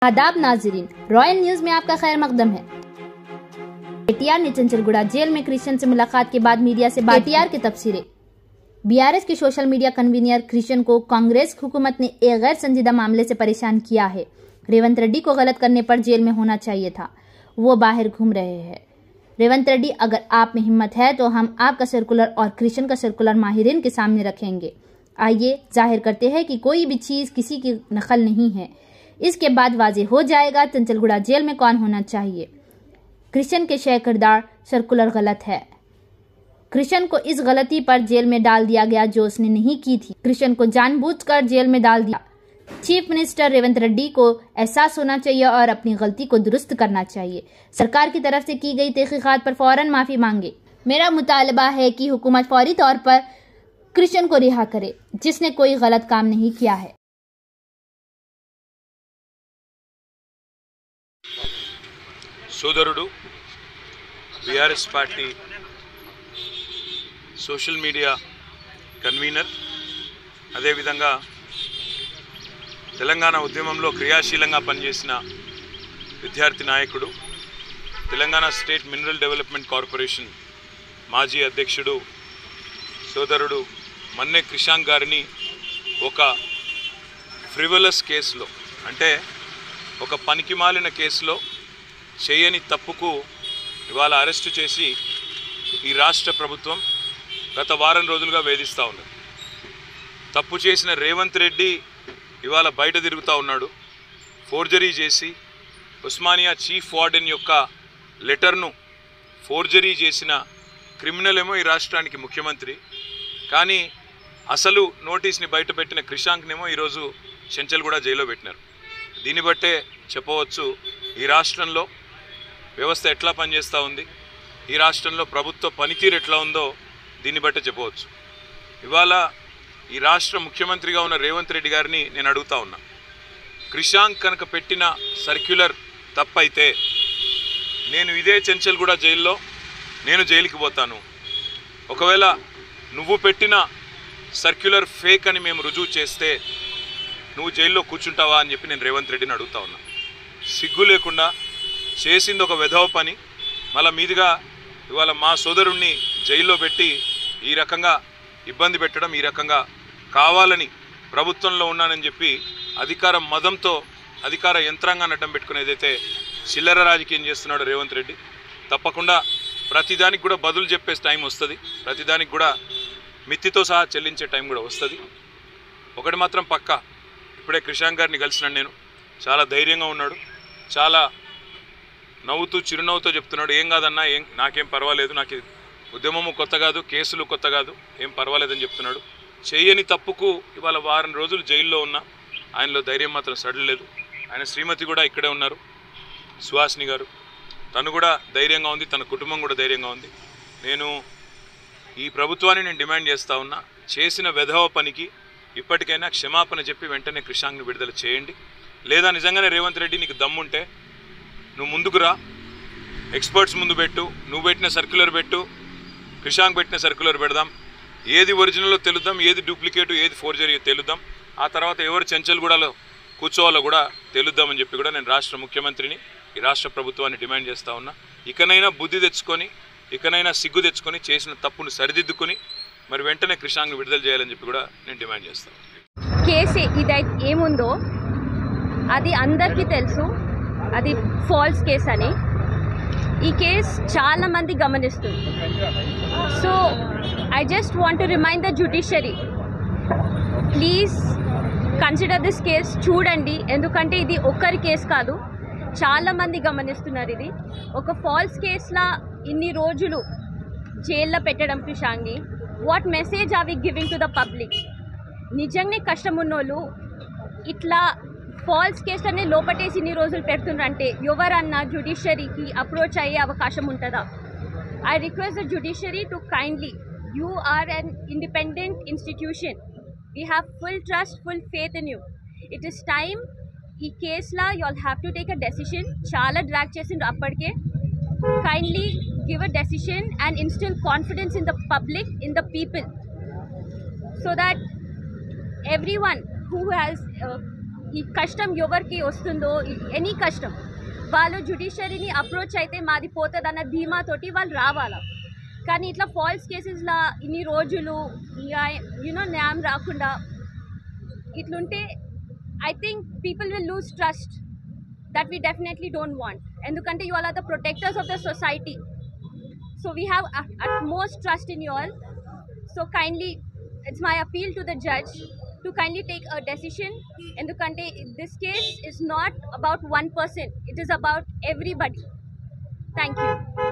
आदाब नाजरीन, royal news में आपका खैर मकदम है। केटीआर ने चंचलगुड़ा जेल में क्रिश्चियन से मुलाकात के बाद मीडिया से बात। केटीआर के तबसरे। बीआरएस के सोशल मीडिया कन्वीनर क्रिश्चियन को कांग्रेस हुकूमत ने एक गैर संजीदा मामले से परेशान किया है। रेवंत रेड्डी को गलत करने पर जेल में होना चाहिए था, वो बाहर घूम रहे हैं। रेवंत रेड्डी, अगर आप में हिम्मत है तो हम आपका सर्कुलर और क्रिश्चियन का सर्कुलर माहिरीन के सामने रखेंगे। आइए जाहिर करते हैं कि कोई भी चीज किसी की नकल नहीं है। इसके बाद वाज़ेह हो जाएगा चंचलगुड़ा जेल में कौन होना चाहिए। क्रिश्चियन के शेयर किरदार सर्कुलर गलत है। क्रिश्चियन को इस गलती पर जेल में डाल दिया गया जो उसने नहीं की थी। क्रिश्चियन को जानबूझकर जेल में डाल दिया। चीफ मिनिस्टर रेवंत रेड्डी को एहसास होना चाहिए और अपनी गलती को दुरुस्त करना चाहिए। सरकार की तरफ से की गई तहकीकात पर फौरन माफी मांगे। मेरा मुतालबा है कि हुकूमत फौरी तौर पर क्रिश्चियन को रिहा करे जिसने कोई गलत काम नहीं किया है। సోదరుడు BRS party social media convener, అదేవిధంగా తెలంగాణ ఉద్యమంలో క్రియాశీలంగా పనిచేసిన విద్యార్థి నాయకుడు, Telangana state mineral development corporation మాజీ అధ్యక్షుడు సోదరుడు మన్నె క్రిషాంక్ గారిని ఒక ఫ్రివలస్ కేసులో, అంటే ఒక పనికిమాలిన కేసులో చేయని తప్పుకు ఇవాళ అరెస్టు చేసి ఈ రాష్ట్ర ప్రభుత్వం గత వారం రోజులుగా వేధిస్తూ ఉన్నది. తప్పు చేసిన రేవంత్ రెడ్డి ఇవాళ బయట తిరుగుతూ ఉన్నాడు. ఫోర్జరీ చేసి ఉస్మానియా చీఫ్ వార్డెన్ యొక్క లెటర్ను ఫోర్జరీ చేసిన క్రిమినల్ ఏమో ఈ రాష్ట్రానికి ముఖ్యమంత్రి, కానీ అసలు నోటీస్ని బయట పెట్టిన క్రిషాంక్నేమో ఈరోజు చెంచల్గూడ జైల్లో పెట్టినారు. దీన్ని బట్టే చెప్పవచ్చు ఈ రాష్ట్రంలో వ్యవస్థ ఎట్లా పనిచేస్తూ ఉంది, ఈ రాష్ట్రంలో ప్రభుత్వ పనితీరు ఎట్లా ఉందో దీన్ని బట్టే చెప్పవచ్చు. ఇవాళ ఈ రాష్ట్ర ముఖ్యమంత్రిగా ఉన్న రేవంత్ రెడ్డి గారిని నేను అడుగుతా ఉన్నా, క్రిషాంక్ కనుక పెట్టిన సర్క్యులర్ తప్పైతే నేను ఇదే చెంచల్గూడ జైల్లో నేను జైలుకి పోతాను. ఒకవేళ నువ్వు పెట్టిన సర్క్యులర్ ఫేక్ అని మేము రుజువు చేస్తే నువ్వు జైల్లో కూర్చుంటావా అని చెప్పి నేను రేవంత్ రెడ్డిని అడుగుతా ఉన్నా. సిగ్గు లేకుండా చేసింది ఒక వెధవ పని, మళ్ళా మీదుగా ఇవాళ మా సోదరుణ్ణి జైల్లో పెట్టి ఈ రకంగా ఇబ్బంది పెట్టడం, ఈ రకంగా కావాలని ప్రభుత్వంలో ఉన్నానని చెప్పి అధికార మదంతో అధికార యంత్రాంగాన్ని అడ్డం పెట్టుకుని ఏదైతే చిల్లర రాజకీయం చేస్తున్నాడో రేవంత్ రెడ్డి, తప్పకుండా ప్రతిదానికి కూడా బదులు చెప్పే టైం వస్తుంది, ప్రతిదానికి కూడా మిత్తితో సహా చెల్లించే టైం కూడా వస్తుంది. ఒకటి మాత్రం పక్కా, ఇప్పుడే క్రిషాంక్ గారిని కలిసినాను నేను, చాలా ధైర్యంగా ఉన్నాడు, చాలా నవ్వుతూ చిరునవ్వుతో చెప్తున్నాడు, ఏం కాదన్నా, నాకేం పర్వాలేదు, నాకు ఉద్యమము కొత్త కాదు, కేసులు కొత్త కాదు, ఏం పర్వాలేదని చెప్తున్నాడు. చేయని తప్పుకు ఇవాళ వారం రోజులు జైల్లో ఉన్న ఆయనలో ధైర్యం మాత్రం సడలేదు. ఆయన శ్రీమతి కూడా ఇక్కడే ఉన్నారు, సుహాసిని గారు, తను కూడా ధైర్యంగా ఉంది, తన కుటుంబం కూడా ధైర్యంగా ఉంది. నేను ఈ ప్రభుత్వాన్ని నేను డిమాండ్ చేస్తూ ఉన్నా, చేసిన వెధవ పనికి ఇప్పటికైనా క్షమాపణ చెప్పి వెంటనే క్రిషాంక్ని విడుదల చేయండి. లేదా నిజంగానే రేవంత్ రెడ్డి నీకు దమ్ముంటే నువ్వు ముందుకు రా, ఎక్స్పర్ట్స్ ముందు పెట్టు, నువ్వు పెట్టిన సర్క్యులర్ పెట్టు, క్రిషాంక్ పెట్టిన సర్క్యులర్ పెడదాం, ఏది ఒరిజినల్లో తెలుద్దాం, ఏది డూప్లికేటు, ఏది ఫోర్జరీ తెలుద్దాం, ఆ తర్వాత ఎవరు చెంచల్గూడలో కూర్చోవాలో కూడా తెలుద్దామని చెప్పి కూడా నేను రాష్ట్ర ముఖ్యమంత్రిని, ఈ రాష్ట్ర ప్రభుత్వాన్ని డిమాండ్ చేస్తూ ఉన్నా. ఇకనైనా బుద్ధి తెచ్చుకొని, ఇకనైనా సిగ్గు తెచ్చుకొని, చేసిన తప్పును సరిదిద్దుకొని మరి వెంటనే క్రిషాంక్ని విడుదల చేయాలని చెప్పి కూడా నేను డిమాండ్ చేస్తాను. కేసు ఇదైతే ఏముందో అది అందరికీ తెలుసు, అది ఫాల్స్ కేస్ అని. ఈ కేస్ చాలా మంది గమనిస్తుంది. So I just want to remind the judiciary, please consider this case. చూడండి, ఎందుకంటే ఇది ఒక్కరి కేసు కాదు, చాలా మంది గమనిస్తున్నారు. ఇది ఒక ఫాల్స్ కేసులా ఇన్ని రోజులు జైల్లో పెట్టడం క్రిషాంక్ని, what message are we giving to the public? నిజంగానే కష్టం ఉన్నోళ్ళు ఇట్లా ఫాల్స్ కేసు అనే లోపటేసి ఇన్ని రోజులు పెడుతున్నారంటే ఎవరన్నా జ్యుడిషియరీకి అప్రోచ్ అయ్యే అవకాశం ఉంటుందా? I request the judiciary to kindly, you are an independent institution, we have full trust, full faith in you. It is time, ఈ కేసులా you all have to take a decision. చాలా డ్రాగ్ చేసిండ్రు అప్పటికే. Kindly give a decision and instil confidence in the public, in the people, so that everyone who has ఈ కష్టం ఎవరికి వస్తుందో, any కష్టం, వాళ్ళు జ్యుడిషియరీని అప్రోచ్ అయితే మాది పోతుందన్న ధీమాతోటి వాళ్ళు రావాలా. కానీ ఇట్లా ఫాల్స్ కేసెస్లా ఇన్ని రోజులు న్యాయం రాకుండా ఇట్లుంటే I think people will lose trust that we definitely don't want. Endukante you all are the protectors of the society, so we have utmost trust in you all. So kindly, it's my appeal to the judge to kindly take a decision. Endukante this case is not about one person, it is about everybody. Thank you.